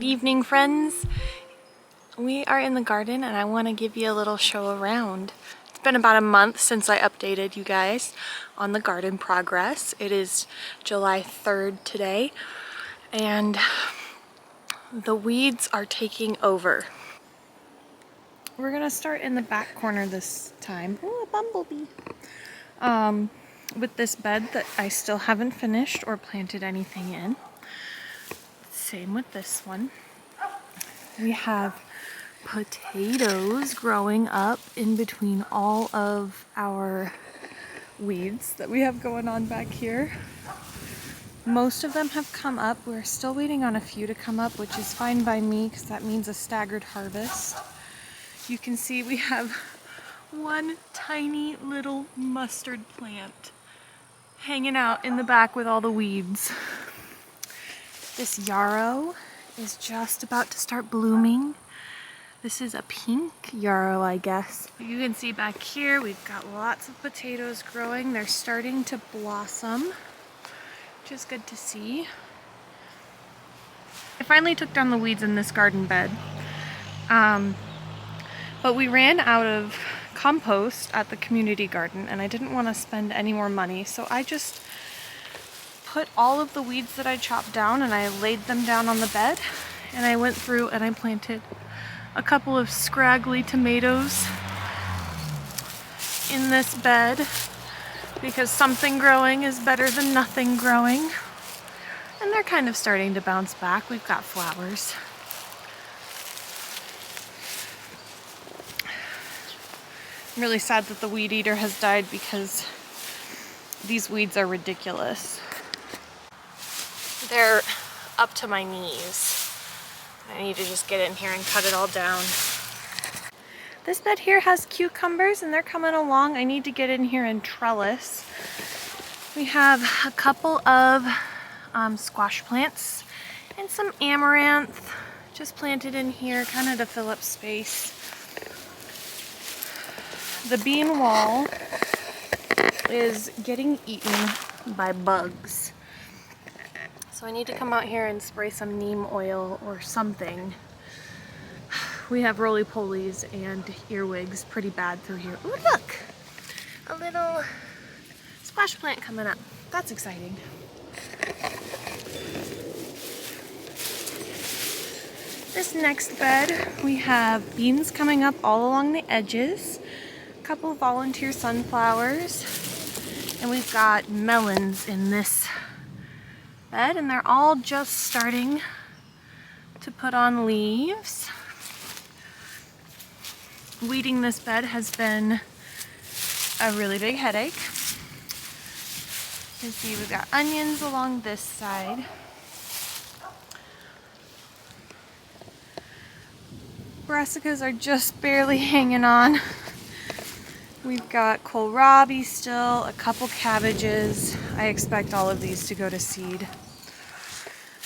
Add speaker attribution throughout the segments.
Speaker 1: Good evening, friends. We are in the garden and I want to give you a little show around. It's been about a month since I updated you guys on the garden progress. It is July 3rd today and the weeds are taking over. We're gonna start in the back corner this time. Oh, a bumblebee. With this bed that I still haven't finished or planted anything in. Same with this one. We have potatoes growing up in between all of our weeds that we have going on back here. Most of them have come up. We're still waiting on a few to come up, which is fine by me because that means a staggered harvest. You can see we have one tiny little mustard plant hanging out in the back with all the weeds. This yarrow is just about to start blooming. This is a pink yarrow, I guess. You can see back here we've got lots of potatoes growing. They're starting to blossom, which is good to see. I finally took down the weeds in this garden bed, but we ran out of compost at the community garden and I didn't want to spend any more money, so I just put all of the weeds that I chopped down and I laid them down on the bed, and I went through and I planted a couple of scraggly tomatoes in this bed because something growing is better than nothing growing. And they're kind of starting to bounce back. We've got flowers. I'm really sad that the weed eater has died because these weeds are ridiculous. They're up to my knees. I need to just get in here and cut it all down. This bed here has cucumbers and they're coming along. I need to get in here and trellis. We have a couple of squash plants and some amaranth just planted in here kind of to fill up space. The bean wall is getting eaten by bugs. So I need to come out here and spray some neem oil or something. We have roly-polies and earwigs pretty bad through here. Ooh, look! A little squash plant coming up. That's exciting. This next bed, we have beans coming up all along the edges, a couple of volunteer sunflowers, and we've got melons in this bed, and they're all just starting to put on leaves. Weeding this bed has been a really big headache. You can see we've got onions along this side. Brassicas are just barely hanging on. We've got kohlrabi still, a couple cabbages. I expect all of these to go to seed.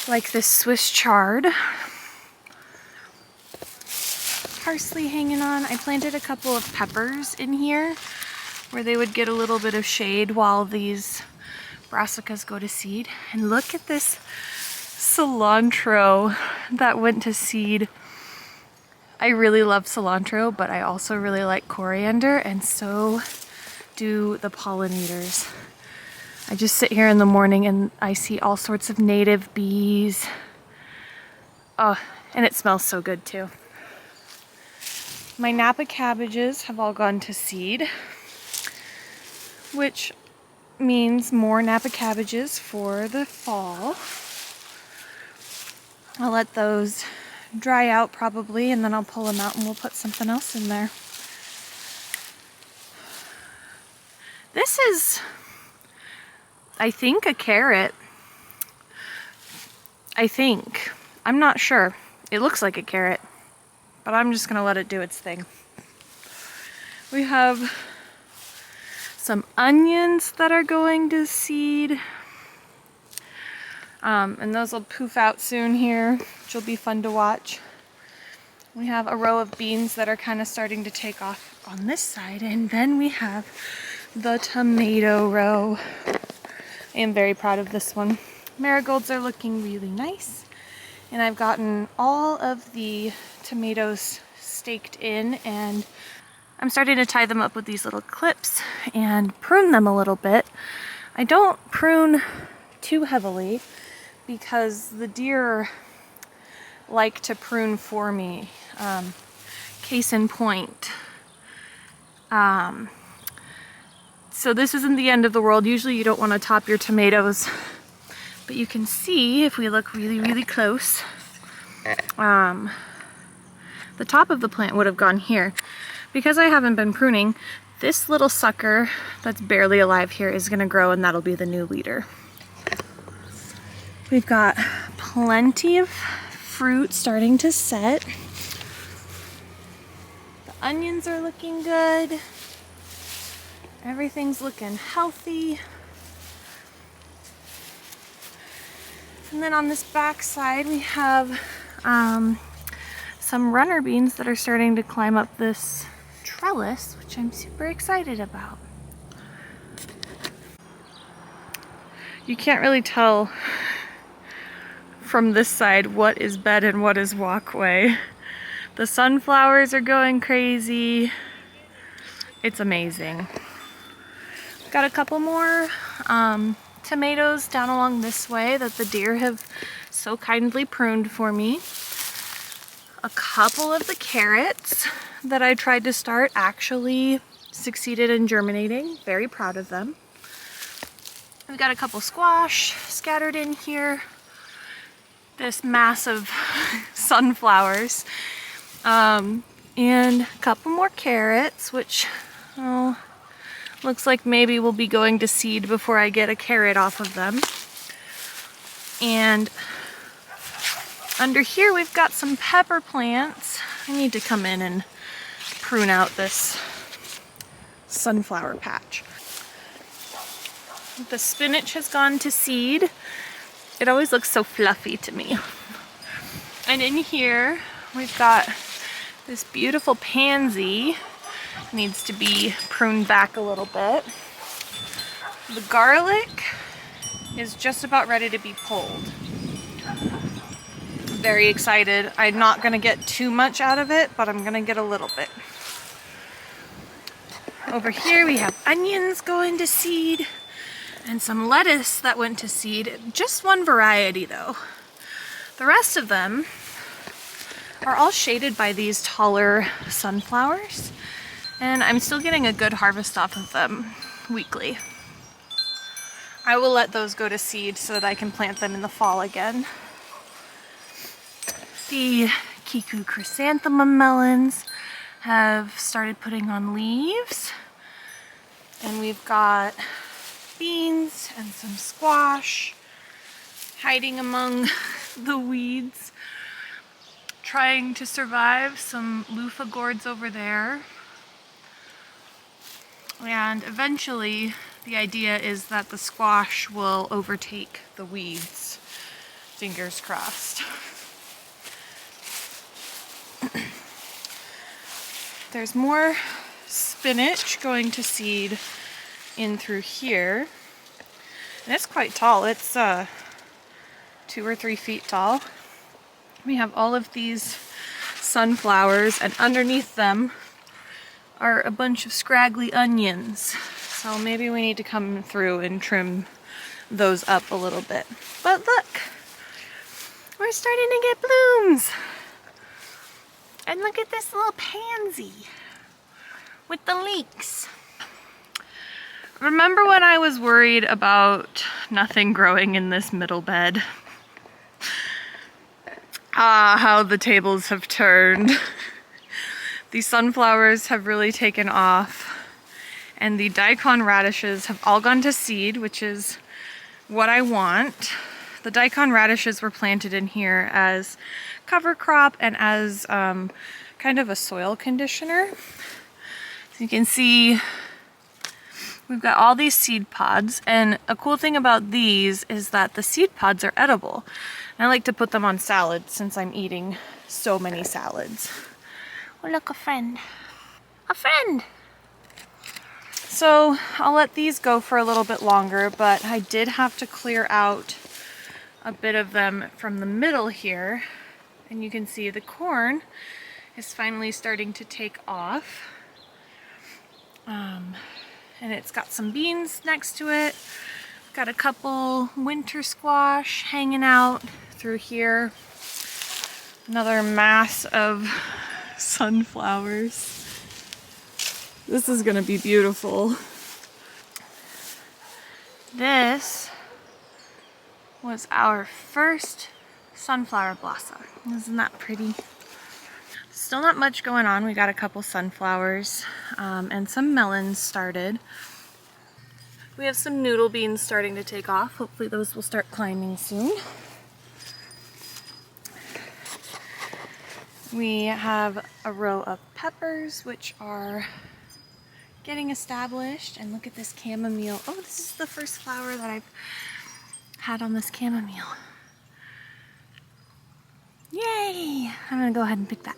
Speaker 1: Like this Swiss chard. Parsley hanging on. I planted a couple of peppers in here where they would get a little bit of shade while these brassicas go to seed. And look at this cilantro that went to seed. I really love cilantro, but I also really like coriander, and so do the pollinators. I just sit here in the morning and I see all sorts of native bees. Oh, and it smells so good too. My Napa cabbages have all gone to seed, which means more Napa cabbages for the fall. I'll let those dry out probably, and then I'll pull them out and we'll put something else in there. This is, I think, a carrot. I think. I'm not sure. It looks like a carrot, but I'm just gonna let it do its thing. We have some onions that are going to seed. And those will poof out soon here, which will be fun to watch. We have a row of beans that are kind of starting to take off on this side, and then we have the tomato row. I am very proud of this one. Marigolds are looking really nice, And I've gotten all of the tomatoes staked in, and I'm starting to tie them up with these little clips and prune them a little bit. I don't prune too heavily because the deer like to prune for me. Case in point. So this isn't the end of the world. Usually you don't want to top your tomatoes, but you can see if we look really, really close, the top of the plant would have gone here. Because I haven't been pruning, this little sucker that's barely alive here is going to grow, and that'll be the new leader. We've got plenty of fruit starting to set. The onions are looking good. Everything's looking healthy. And then on this back side we have some runner beans that are starting to climb up this trellis, which I'm super excited about. You can't really tell from this side what is bed and what is walkway. The sunflowers are going crazy. It's amazing. Got a couple more tomatoes down along this way that the deer have so kindly pruned for me. A couple of the carrots that I tried to start actually succeeded in germinating. Very proud of them. We've got a couple squash scattered in here. This massive sunflowers. And a couple more carrots, which looks like maybe we'll be going to seed before I get a carrot off of them. And under here we've got some pepper plants. I need to come in and prune out this sunflower patch. The spinach has gone to seed. It always looks so fluffy to me. And in here we've got this beautiful pansy. Needs to be pruned back a little bit. The garlic is just about ready to be pulled. Very excited. I'm not gonna get too much out of it, but I'm gonna get a little bit. Over here we have onions going to seed and some lettuce that went to seed. Just one variety though. The rest of them are all shaded by these taller sunflowers, and I'm still getting a good harvest off of them weekly. I will let those go to seed so that I can plant them in the fall again. The Kiku chrysanthemum melons have started putting on leaves, and we've got beans and some squash hiding among the weeds, trying to survive. Some loofah gourds over there. And eventually the idea is that the squash will overtake the weeds. Fingers crossed. There's more spinach going to seed in through here. And it's quite tall. It's 2 or 3 feet tall. We have all of these sunflowers, and underneath them are a bunch of scraggly onions. So maybe we need to come through and trim those up a little bit. But look, we're starting to get blooms. And look at this little pansy with the leeks. Remember when I was worried about nothing growing in this middle bed? Ah, how the tables have turned. These sunflowers have really taken off, and the daikon radishes have all gone to seed, which is what I want. The daikon radishes were planted in here as cover crop and as kind of a soil conditioner. So you can see we've got all these seed pods, and a cool thing about these is that the seed pods are edible. And I like to put them on salad since I'm eating so many salads. Oh, look, a friend. A friend! So I'll let these go for a little bit longer, but I did have to clear out a bit of them from the middle here, and you can see the corn is finally starting to take off. And it's got some beans next to it. Got a couple winter squash hanging out through here. Another mass of sunflowers. This is gonna be beautiful. This was our first sunflower blossom. Isn't that pretty? Still not much going on. We got a couple sunflowers and some melons started. We have some noodle beans starting to take off. Hopefully those will start climbing soon. We have a row of peppers, which are getting established. And look at this chamomile. Oh, this is the first flower that I've had on this chamomile. Yay! I'm gonna go ahead and pick that.